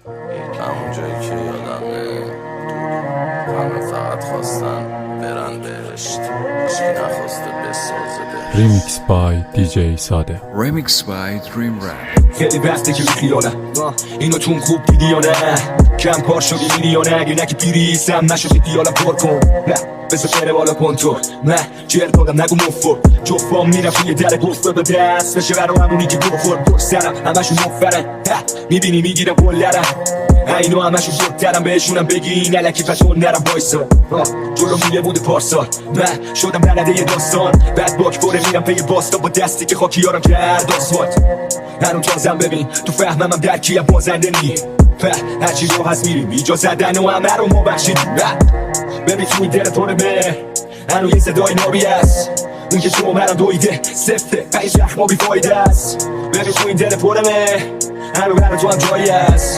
همون جایی که یادمه همه فقط خواستن برن بهشت، هیچکی نخواسته بسازه بهشت. Remix by DJ ساده. Remix by Dream Rap. خیلی وقته که بیخیالم اینو تون خوب دیدی یا نه؟ کم کار شدی میری یا نه؟ اگه نگی پیریسم نشدی دیالم پر کن، نه بذار بره بالا کن تو، نه جر دادم نگو مفر جفام میرم توی در گفت به دست بشه برا همونی که گفر پر سرم همشون مفرن میبینی میگیرم کلرم اینو همشون بودترم بهشونم بگی نلکی پشون نرم بایسا جلو میله بوده پارسال من شدم رنده یه داستان بعد باک باره میرم پی باستا با دستی که خاکیارم کرد آسفالت هنون تازم ببین تو فهمم درکیم بازنده نی هرچی رو هست میریم ایجا زدن و همه رو ما بخشیدیم ببین تو این دل پره به هنو یه صدای نابی هست اون که تو مرم دویده سفته پنج رخ ما بی فایده است ببین تو این دل پره به هنو برای تو هم جایی هست